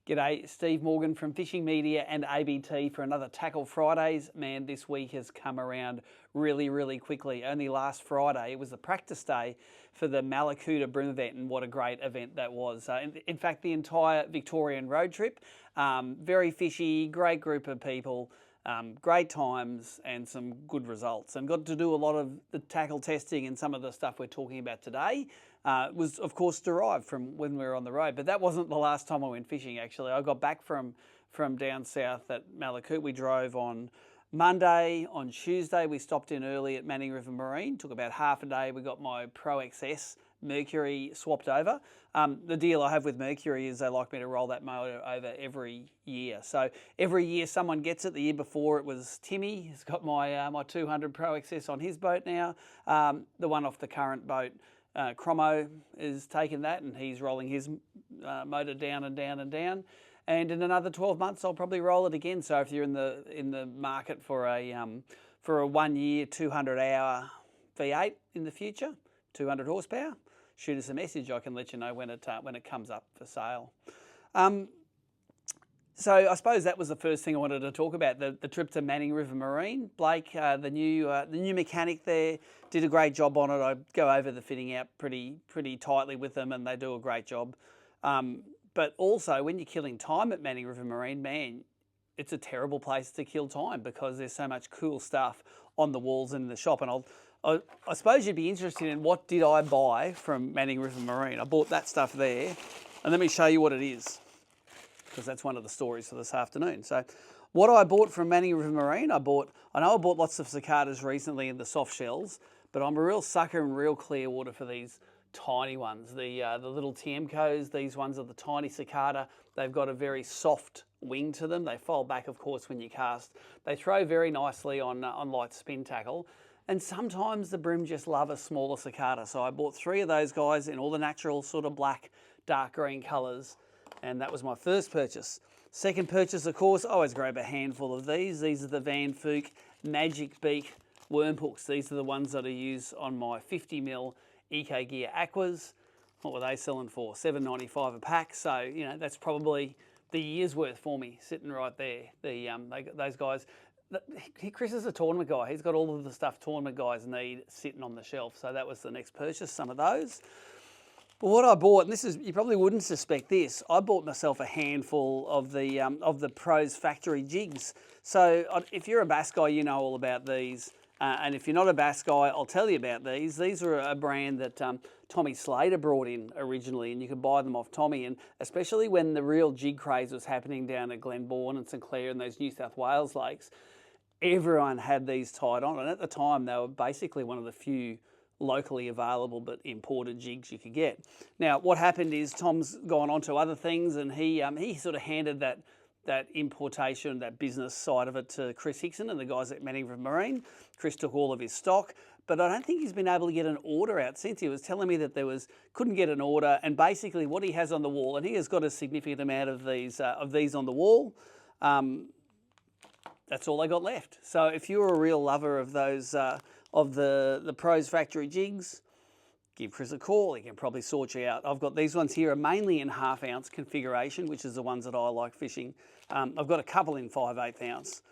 G'day, Steve Morgan from Fishing Media and ABT for another Tackle Fridays. Man, this week has come around really, really quickly. Only last Friday, it was the practice day for the Malakuta Bream event, and what a great event that was. In fact, the entire Victorian road trip, very fishy, great group of people, great times and some good results, and got to do a lot of the tackle testing, and some of the stuff we're talking about today was of course derived from when we were on the road. But that wasn't the last time I went fishing. Actually, I got back from down south at Malakuta. We drove on Monday. On Tuesday we stopped in early at Manning River Marine, took about half a day. We got my Pro XS Mercury swapped over. The deal I have with Mercury is they like me to roll that motor over every year. So every year someone gets it. The year before it was Timmy. He's got my my 200 Pro XS on his boat now. The one off the current boat, Cromo, is taking that, and he's rolling his motor down and down and down. And in another 12 months, I'll probably roll it again. So if you're in the market for a 1 year, 200 hour V8 in the future, 200 horsepower, shoot us a message. I can let you know when it comes up for sale. So I suppose that was the first thing I wanted to talk about, the trip to Manning River Marine. Blake, the new mechanic there, did a great job on it. I go over the fitting out pretty tightly with them, and they do a great job. But also, when you're killing time at Manning River Marine, man, it's a terrible place to kill time because there's so much cool stuff on the walls and in the shop. And I suppose you'd be interested in what did I buy from Manning River Marine. I bought that stuff there, and let me show you what it is, because that's one of the stories for this afternoon. So what I bought from Manning River Marine, I know I bought lots of cicadas recently in the soft shells, but I'm a real sucker in real clear water for these tiny ones, the little Tiemcos. These ones are the tiny cicada. They've got a very soft wing to them. They fold back, of course, when you cast. They throw very nicely on light spin tackle. And sometimes the bream just love a smaller cicada. So I bought 3 of those guys in all the natural sort of black, dark green colours. And that was my first purchase. Second purchase, of course, I always grab a handful of these. These are the Van Fuke Magic Beak worm hooks. These are the ones that I use on my 50mm Ecogear Aquas. What were they selling for? $7.95 a pack. So, you know, that's probably the year's worth for me, sitting right there. Those guys. Chris is a tournament guy. He's got all of the stuff tournament guys need sitting on the shelf. So that was the next purchase, some of those. But what I bought, and this is, you probably wouldn't suspect this, I bought myself a handful of the Pros factory jigs. So if you're a bass guy, you know all about these. And if you're not a bass guy, I'll tell you about these. These are a brand that Tommy Slater brought in originally, and you could buy them off Tommy. And especially when the real jig craze was happening down at Glenbourne and St Clair and those New South Wales lakes, everyone had these tied on. And at the time, they were basically one of the few locally available but imported jigs you could get. Now, what happened is Tom's gone on to other things, and he sort of handed that importation, that business side of it, to Chris Hickson and the guys at Manning River Marine. Chris took all of his stock, but I don't think he's been able to get an order out since. He was telling me that couldn't get an order, and basically what he has on the wall, and he has got a significant amount of these on the wall, that's all they got left. So if you're a real lover of those, of the Pros factory jigs, give Chris a call. He can probably sort you out. I've got these ones here, are mainly in 1/2 ounce configuration, which is the ones that I like fishing. I've got a couple in 5/8 ounce.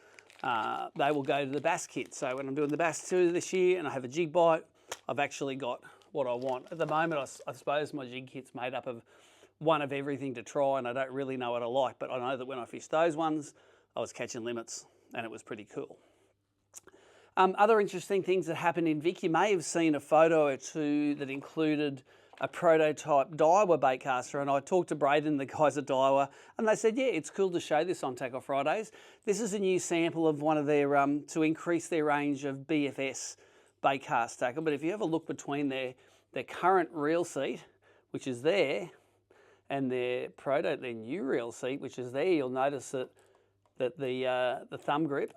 They will go to the bass kit. So when I'm doing the bass tour this year and I have a jig bite, I've actually got what I want. At the moment, I suppose my jig kit's made up of one of everything to try, and I don't really know what I like, but I know that when I fished those ones, I was catching limits, and it was pretty cool. Other interesting things that happened in Vic, you may have seen a photo or two that included a prototype Daiwa baitcaster, and I talked to Braden, the guys at Daiwa, and they said, yeah, it's cool to show this on Tackle Fridays. This is a new sample of one of their, to increase their range of BFS baitcast tackle. But if you have a look between their current reel seat, which is there, and their new reel seat, which is there, you'll notice that the thumb grip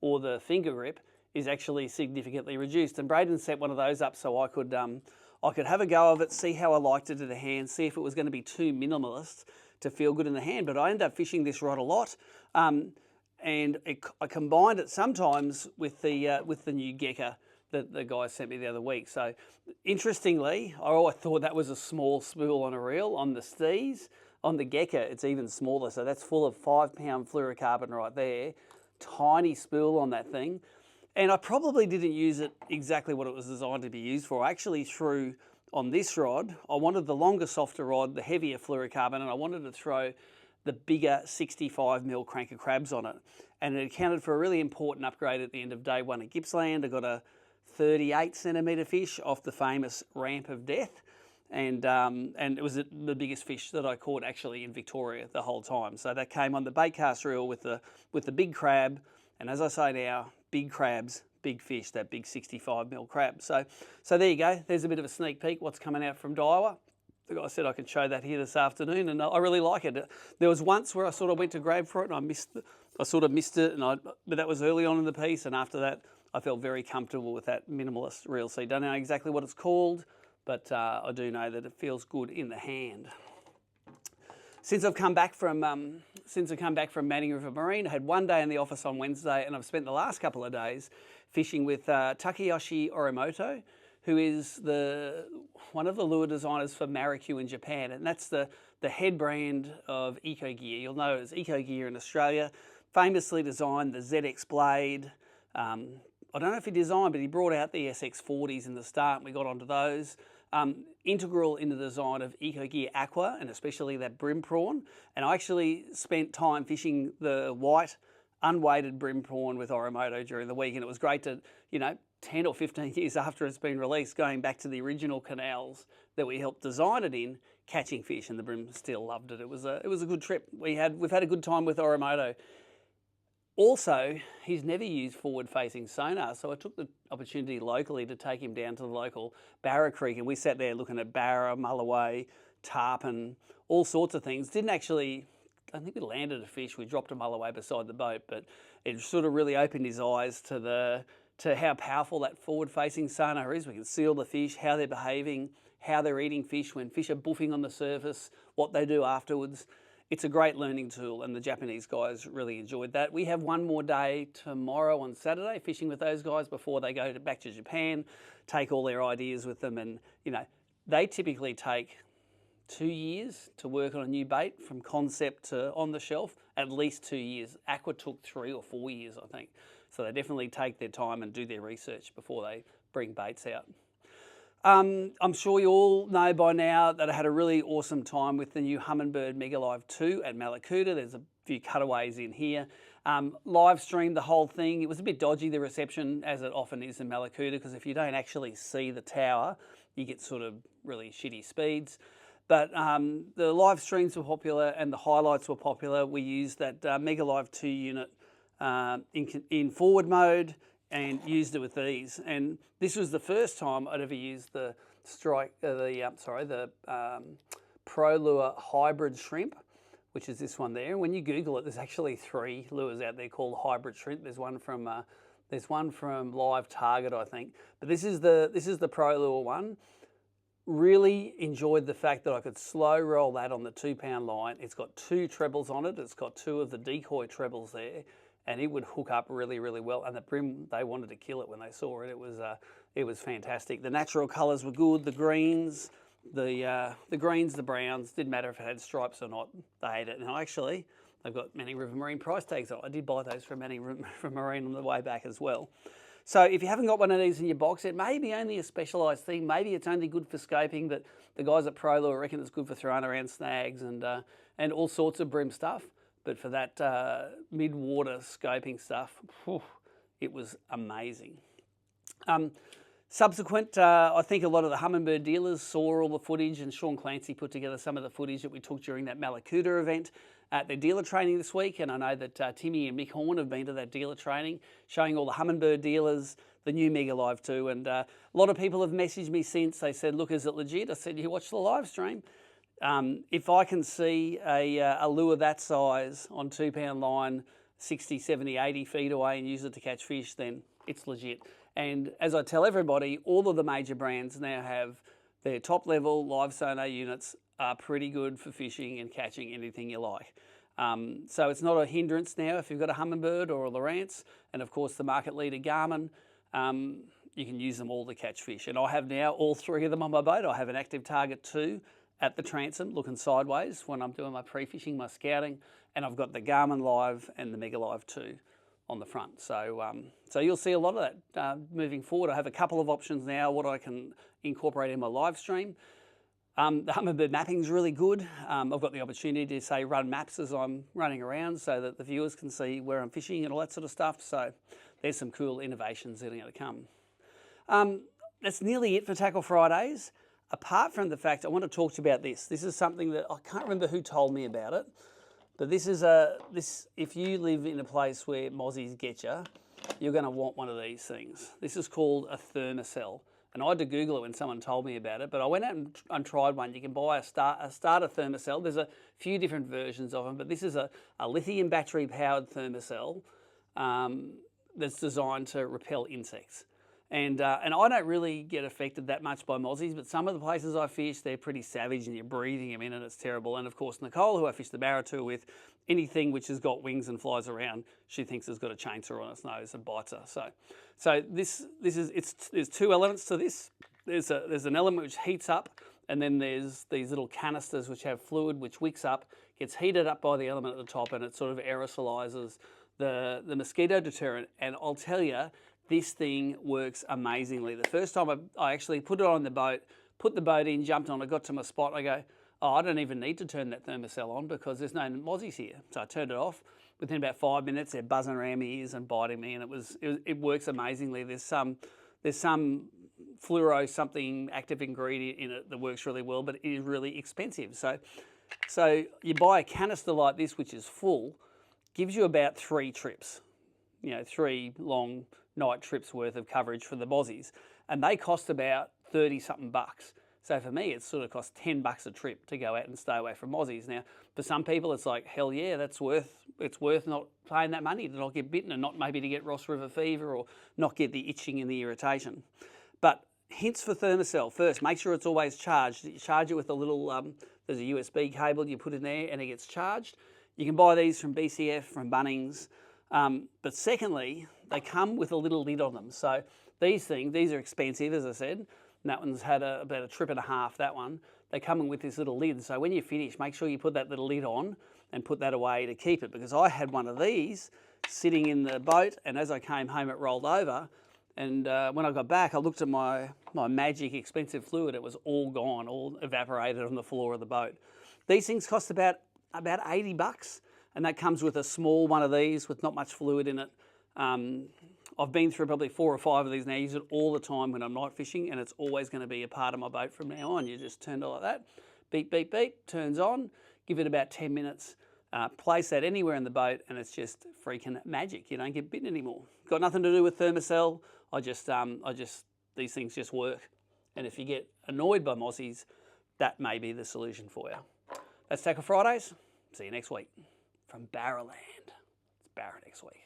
or the finger grip is actually significantly reduced. And Braden set one of those up so I could have a go of it, see how I liked it in the hand, see if it was going to be too minimalist to feel good in the hand. But I ended up fishing this rod a lot, and I combined it sometimes with the new Gecker that the guy sent me the other week. So interestingly, I always thought that was a small spool on a reel on the Stees. On the Gecko, it's even smaller, so that's full of 5-pound fluorocarbon right there. Tiny spool on that thing. And I probably didn't use it exactly what it was designed to be used for. I actually threw on this rod, I wanted the longer, softer rod, the heavier fluorocarbon, and I wanted to throw the bigger 65mm crank of crabs on it. And it accounted for a really important upgrade at the end of day one at Gippsland. I got a 38cm fish off the famous Ramp of Death. And it was the biggest fish that I caught actually in Victoria the whole time. So that came on the baitcaster reel with the big crab. And as I say now, big crabs, big fish, that big 65mm crab. So there you go. There's a bit of a sneak peek what's coming out from Daiwa. The guy said I could show that here this afternoon, and I really like it. There was once where I sort of went to grab for it and I sort of missed it, but that was early on in the piece, and after that I felt very comfortable with that minimalist reel. So you don't know exactly what it's called, but I do know that it feels good in the hand. Since I've come back from Manning River Marine, I had one day in the office on Wednesday, and I've spent the last couple of days fishing with Takeyoshi Orimoto, who is one of the lure designers for Mercury in Japan, and that's the head brand of Ecogear. You'll know it's Ecogear in Australia. Famously designed the ZX blade. I don't know if he designed, but he brought out the SX40s in the start, and we got onto those. Integral in the design of Ecogear Aqua, and especially that brim prawn. And I actually spent time fishing the white, unweighted brim prawn with Orimoto during the week, and it was great to, 10 or 15 years after it's been released, going back to the original canals that we helped design it in, catching fish, and the brim still loved it. It was a good trip. We've had a good time with Orimoto. Also, he's never used forward-facing sonar, so I took the opportunity locally to take him down to the local Barra Creek, and we sat there looking at barra, mulloway, tarpon, all sorts of things. I think we landed a fish. We dropped a mulloway beside the boat, but it sort of really opened his eyes to how powerful that forward-facing sonar is. We can see all the fish, how they're behaving, how they're eating fish when fish are boofing on the surface, what they do afterwards. It's a great learning tool, and the Japanese guys really enjoyed that. We have one more day tomorrow on Saturday fishing with those guys before they go back to Japan, take all their ideas with them, and they typically take 2 years to work on a new bait from concept to on the shelf, at least 2 years. Aqua took 3 or 4 years, I think. So they definitely take their time and do their research before they bring baits out. I'm sure you all know by now that I had a really awesome time with the new Humminbird Mega Live 2 at Malakuta. There's a few cutaways in here. Live streamed the whole thing. It was a bit dodgy, the reception, as it often is in Malakuta, because if you don't actually see the tower, you get sort of really shitty speeds. But the live streams were popular and the highlights were popular. We used that Mega Live 2 unit in forward mode and used it with these. And this was the first time I'd ever used the Pro Lure Hybrid Shrimp, which is this one there. And when you Google it, there's actually 3 lures out there called Hybrid Shrimp. There's one from Live Target, I think. But this is the Pro Lure one. Really enjoyed the fact that I could slow roll that on the 2-pound line. It's got 2 trebles on it. It's got 2 of the decoy trebles there, and it would hook up really, really well. And the brim, they wanted to kill it when they saw it. It was fantastic. The natural colours were good. The greens, the browns, didn't matter if it had stripes or not. They ate it. And actually, they've got Manning River Marine price tags on. I did buy those from Manning River Marine on the way back as well. So if you haven't got one of these in your box, it may be only a specialised thing. Maybe it's only good for scoping, but the guys at Pro Lure reckon it's good for throwing around snags and all sorts of brim stuff. But for that mid-water scoping stuff, it was amazing. Subsequent, I think a lot of the Humminbird dealers saw all the footage, and Sean Clancy put together some of the footage that we took during that Malakuta event at their dealer training this week. And I know that Timmy and Mick Horn have been to that dealer training, showing all the Humminbird dealers the new Mega Live 2. And a lot of people have messaged me since. They said, look, is it legit? I said, you watched the live stream. If I can see a lure that size on 2-pound line, 60, 70, 80 feet away and use it to catch fish, then it's legit. And as I tell everybody, all of the major brands now have their top level live sonar units are pretty good for fishing and catching anything you like. So it's not a hindrance now if you've got a Humminbird or a Lowrance, and of course the market leader Garmin, you can use them all to catch fish. And I have now all 3 of them on my boat. I have an Active Target 2, at the transom looking sideways when I'm doing my pre-fishing, my scouting, and I've got the Garmin Live and the Mega Live 2 on the front. So so you'll see a lot of that moving forward. I have a couple of options now what I can incorporate in my live stream. The Humminbird mapping is really good. I've got the opportunity to say run maps as I'm running around so that the viewers can see where I'm fishing and all that sort of stuff. So there's some cool innovations that are going to come. That's nearly it for Tackle Fridays. Apart from the fact, I want to talk to you about this. This is something that I can't remember who told me about it, but this is if you live in a place where mozzies get you, you're going to want one of these things. This is called a Thermacell. And I had to Google it when someone told me about it, but I went out and tried one. You can buy a starter Thermacell. There's a few different versions of them, but this is a lithium battery powered Thermacell that's designed to repel insects. And I don't really get affected that much by mozzies, but some of the places I fish, they're pretty savage and you're breathing them in and it's terrible. And of course, Nicole, who I fish the Barra tour with, anything which has got wings and flies around, she thinks it's got a chainsaw on its nose and bites her. So there's two elements to this. There's an element which heats up, and then there's these little canisters which have fluid which wicks up, gets heated up by the element at the top, and it sort of aerosolizes the mosquito deterrent. And I'll tell you, this thing works amazingly. The first time I actually put it on the boat, put the boat in, jumped on, I got to my spot, and I go, oh, I don't even need to turn that Thermacell on because there's no mozzies here. So I turned it off. Within about 5 minutes, they're buzzing around my ears and biting me, and it works amazingly. There's some fluoro something active ingredient in it that works really well, but it is really expensive. So you buy a canister like this, which is full, gives you about 3 trips, 3 long night trips worth of coverage for the mozzies, and they cost about 30 something bucks. So for me, it sort of costs $10 a trip to go out and stay away from mozzies. Now, for some people, it's like, hell yeah, it's worth not paying that money to not get bitten and not maybe to get Ross River fever or not get the itching and the irritation. But hints for Thermacell. First, make sure it's always charged. You charge it with a little, there's a USB cable you put in there and it gets charged. You can buy these from BCF, from Bunnings. But secondly, they come with a little lid on them. So these are expensive, as I said. And that one's had about a trip and a half, that one. They come in with this little lid. So when you finish, make sure you put that little lid on and put that away to keep it. Because I had one of these sitting in the boat, and as I came home, it rolled over. And when I got back, I looked at my magic expensive fluid. It was all gone, all evaporated on the floor of the boat. These things cost about $80, and that comes with a small one of these with not much fluid in it. I've been through probably 4 or 5 of these now. I use it all the time when I'm night fishing, and it's always going to be a part of my boat from now on. You just turn it like that, beep, beep, beep, turns on, give it about 10 minutes, place that anywhere in the boat, and it's just freaking magic. You don't get bitten anymore. Got nothing to do with Thermacell. These things just work. And if you get annoyed by mozzies, that may be the solution for you. That's Tackle Fridays. See you next week from Barraland. It's Barra next week.